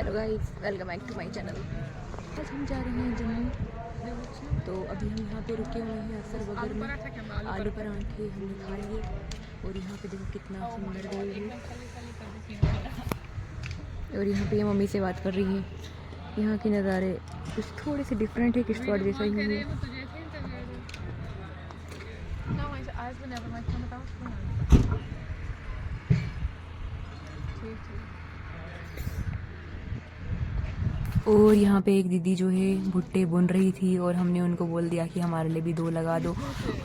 Hello guys, welcome back to my channel. आज हम जा रहे हैं जम्मू। तो अभी हम यहाँ पे रुके हुए हैं अफसर वगैरह में। आलू पराठे हमने खा लिए और यहाँ पे देखो कितना सुंदर व्यू है। और यहाँ पे ये मम्मी से बात कर रही है। यहाँ के नज़ारे कुछ थोड़े से डिफरेंट है, किश्तवाड़ जैसा ही है। और यहाँ पे एक दीदी जो है भुट्टे बुन रही थी और हमने उनको बोल दिया कि हमारे लिए भी 2 लगा दो।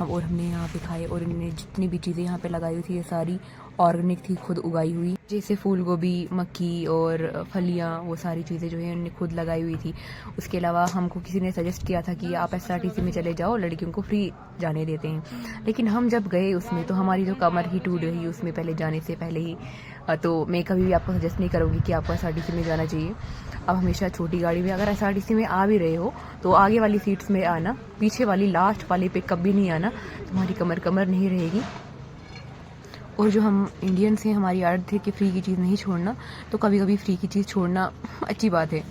और हमने यहाँ पे खाए। और इन्होंने जितनी भी चीज़ें यहाँ पे लगाई हुई थी ये सारी ऑर्गेनिक थी, खुद उगाई हुई। जैसे फूल गोभी, मक्की और फलियाँ, वो सारी चीज़ें जो है उन्होंने खुद लगाई हुई थी। उसके अलावा हमको किसी ने सजेस्ट किया था कि आप SRTC में चले जाओ, लड़कियों को फ्री जाने देते हैं। लेकिन हम जब गए उसमें तो हमारी जो कमर ही टूट गई उसमें पहले जाने से पहले ही। तो मैं कभी भी आपको सजेस्ट नहीं करूँगी कि आपको SRTC में जाना चाहिए। अब हमेशा छोटी गाड़ी में अगर SRTC में आ भी रहे हो तो आगे वाली सीट्स में आना, पीछे वाली लास्ट वाले पे कभी नहीं आना, तुम्हारी कमर नहीं रहेगी। और जो हम इंडियंस हैं, हमारी आदत है कि फ्री की चीज़ नहीं छोड़ना, तो कभी कभी फ्री की चीज़ छोड़ना अच्छी बात है।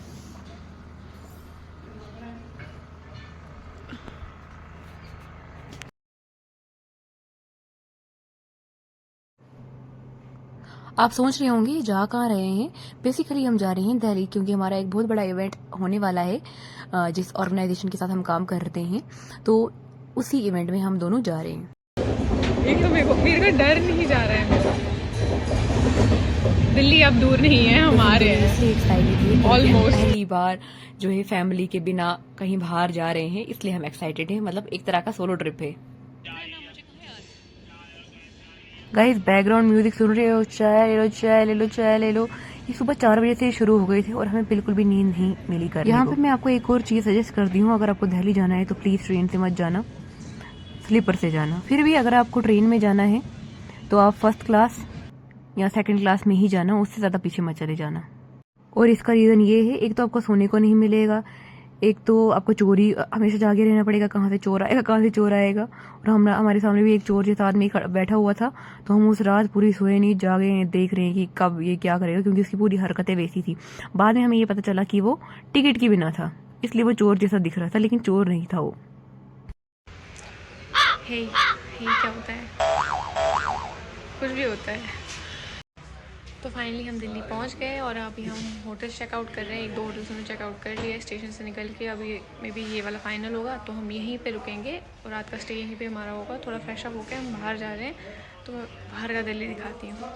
आप सोच रहे होंगे जा कहाँ रहे हैं। बेसिकली हम जा रहे हैं दिल्ली, क्योंकि हमारा एक बहुत बड़ा इवेंट होने वाला है जिस ऑर्गेनाइजेशन के साथ हम काम करते हैं। तो उसी इवेंट में हम दोनों जा रहे हैं। एक तो मेरे को डर नहीं जा रहा है मेरा। दिल्ली अब दूर नहीं है, हमारे हैं ऑलमोस्ट। पहली बार जो है फैमिली के बिना कहीं बाहर जा रहे हैं, इसलिए हम एक्साइटेड हैं। मतलब एक तरह का सोलो ट्रिप है। गाइस, बैकग्राउंड म्यूजिक सुन रहे हो? चाय ले लो, चाय ले लो, चाय ले लो। ये सुबह 4 बजे से शुरू हो गए थे और हमें बिल्कुल भी नींद नहीं मिली कर। यहाँ पे मैं आपको एक और चीज़ सजेस्ट करती हूँ, अगर आपको दिल्ली जाना है तो प्लीज़ ट्रेन से मत जाना, स्लीपर से जाना। फिर भी अगर आपको ट्रेन में जाना है तो आप फर्स्ट क्लास या सेकंड क्लास में ही जाना, उससे ज़्यादा पीछे मत चले जाना। और इसका रीज़न ये है, एक तो आपको सोने को नहीं मिलेगा, एक तो आपको चोरी हमेशा जागे रहना पड़ेगा, कहाँ से चोर आएगा, कहाँ से चोर आएगा। और हमारे सामने भी एक चोर जैसा आदमी बैठा हुआ था, तो हम उस रात पूरी सोए नहीं, जागे हैं, देख रहे हैं कि कब ये क्या करेगा, क्योंकि उसकी पूरी हरकतें वैसी थी। बाद में हमें ये पता चला कि वो टिकट की बिना था, इसलिए वो चोर जैसा दिख रहा था, लेकिन चोर नहीं था वो। हे क्या होता है? कुछ भी होता है। तो फाइनली हम दिल्ली पहुंच गए और अभी हम होटल चेकआउट कर रहे हैं। 1-2 होटल्स हमने चेकआउट कर लिया स्टेशन से निकल के। अभी मे बी ये वाला फाइनल होगा, तो हम यहीं पे रुकेंगे और रात का स्टे यहीं पे हमारा होगा। थोड़ा फ्रेश अप होकर हम बाहर जा रहे हैं, तो बाहर का दिल्ली दिखाती हूँ।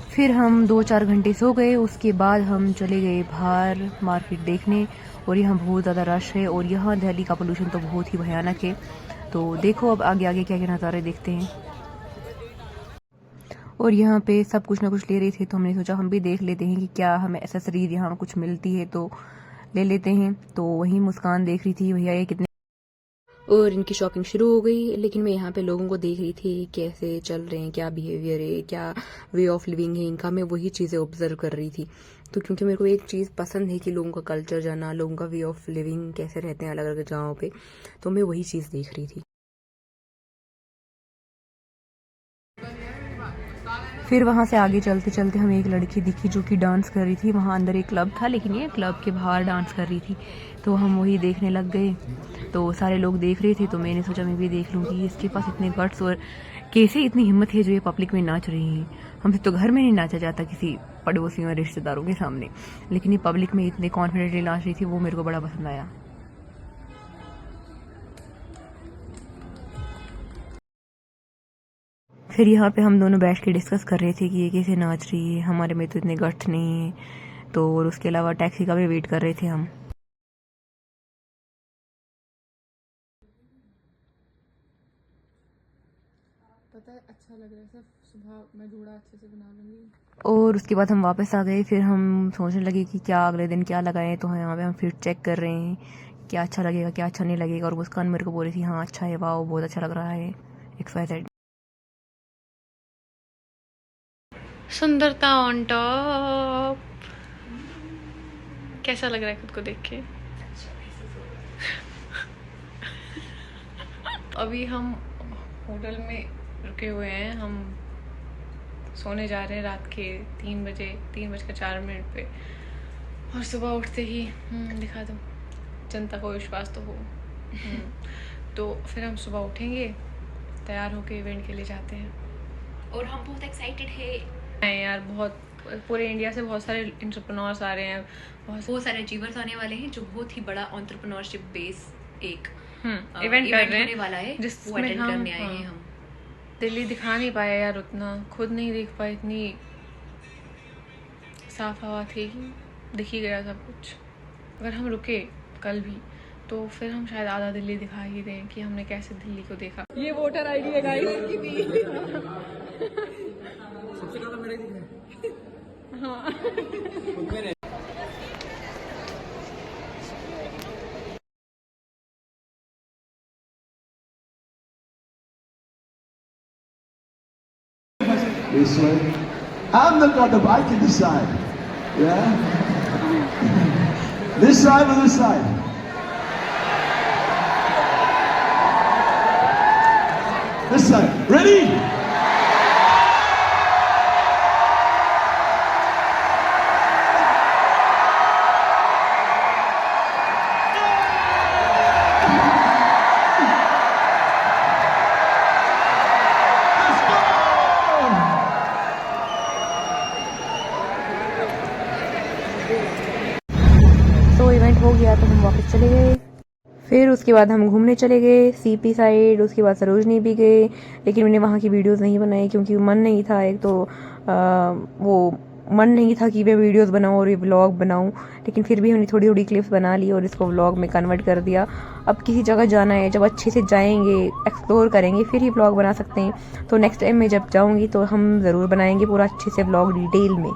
फिर हम 2-4 घंटे सो गए। उसके बाद हम चले गए बाहर मार्केट देखने, और यहाँ बहुत ज़्यादा रश है और यहाँ दिल्ली का पोल्यूशन तो बहुत ही भयानक है। तो देखो अब आगे आगे क्या क्या नज़ारे देखते हैं। और यहाँ पे सब कुछ ना कुछ ले रहे थे, तो हमने सोचा हम भी देख लेते हैं कि क्या हमें एसेसरीज यहाँ कुछ मिलती है तो ले लेते हैं। तो वहीं मुस्कान देख रही थी भैया ये कितने, और इनकी शॉपिंग शुरू हो गई। लेकिन मैं यहाँ पे लोगों को देख रही थी कैसे चल रहे हैं, क्या बिहेवियर है, क्या वे ऑफ लिविंग है इनका, मैं वही चीज़ें ऑब्जर्व कर रही थी। तो क्योंकि मेरे को एक चीज़ पसंद है कि लोगों का कल्चर जानना, लोगों का वे ऑफ लिविंग कैसे रहते हैं अलग अलग जगहों पे, तो मैं वही चीज़ देख रही थी। फिर वहाँ से आगे चलते चलते हमें एक लड़की दिखी जो कि डांस कर रही थी। वहाँ अंदर एक क्लब था, लेकिन ये क्लब के बाहर डांस कर रही थी, तो हम वही देखने लग गए। तो सारे लोग देख रहे थे, तो मैंने सोचा मैं भी देख लूँगी। इसके पास इतने गट्स और कैसे इतनी हिम्मत है जो ये पब्लिक में नाच रही है। हमसे तो घर में नहीं नाचा जाता किसी पड़ोसियों और रिश्तेदारों के सामने, लेकिन ये पब्लिक में इतने कॉन्फिडेंटली नाच रही थी, वो मेरे को बड़ा पसंद आया। फिर यहाँ पे हम दोनों बैठ के डिस्कस कर रहे थे कि ये कैसे नाच रही है, हमारे में तो इतने गट्स नहीं है। तो और उसके अलावा टैक्सी का भी वेट कर रहे थे हम। पता है अच्छा लग रहा है, सब सुबह मैं जूड़ा अच्छे से बना लूँगी। और उसके बाद हम वापस आ गए। फिर हम सोचने लगे कि क्या अगले दिन क्या लगाएं, तो यहाँ पे हम फिर चेक कर रहे हैं क्या अच्छा लगेगा क्या अच्छा नहीं लगेगा। और मुस्कान मेरे को बोल रही थी हाँ अच्छा है, वाह बहुत अच्छा लग रहा है, XYZ। सुंदरता ऑन टॉप। कैसा लग रहा है खुद को देख के? अभी हम होटल में रुके हुए हैं, हम सोने जा रहे हैं रात के 3 बजे 3:04 पे। और सुबह उठते ही दिखा दो, जनता को विश्वास तो हो। तो फिर हम सुबह उठेंगे, तैयार होके इवेंट के लिए जाते हैं और हम बहुत एक्साइटेड है यार। बहुत पूरे इंडिया से बहुत सारे एंटरप्रेन्योर्स आ रहे हैं, बहुत सारे अचीवर्स आने वाले हैं जो बहुत ही बड़ा एंटरप्रेन्योरशिप बेस एक इवेंट कर रहे होने हैं वाला है, वो जिसमें अटेंड हम करने आए हैं हम। दिल्ली दिखा नहीं पाए यार, उतना खुद नहीं देख पाए, इतनी साफ हवा थी कि दिख ही गया सब कुछ। अगर हम रुके कल भी तो फिर हम शायद आधा दिल्ली दिखा ही दें कि हमने कैसे दिल्ली को देखा। ये वोटर आईडी है गाइस। सबसे ज्यादा मेरे दिख रहा है। हाँ This way. I'm the god of I can decide. Yeah? This side or this side? This side. Ready? तो इवेंट हो गया तो हम वापस चले गए। फिर उसके बाद हम घूमने चले गए सीपी साइड, उसके बाद सरोजनी भी गए, लेकिन मैंने वहाँ की वीडियोस नहीं बनाई क्योंकि मन नहीं था। एक तो वो मन नहीं था कि मैं वीडियोस बनाऊँ और ये व्लॉग बनाऊँ, लेकिन फिर भी हमने थोड़ी थोड़ी क्लिप्स बना ली और इसको व्लॉग में कन्वर्ट कर दिया। अब किसी जगह जाना है, जब अच्छे से जाएंगे, एक्सप्लोर करेंगे, फिर ही व्लॉग बना सकते हैं। तो नेक्स्ट टाइम मैं जब जाऊँगी तो हम ज़रूर बनाएंगे पूरा अच्छे से व्लॉग डिटेल में।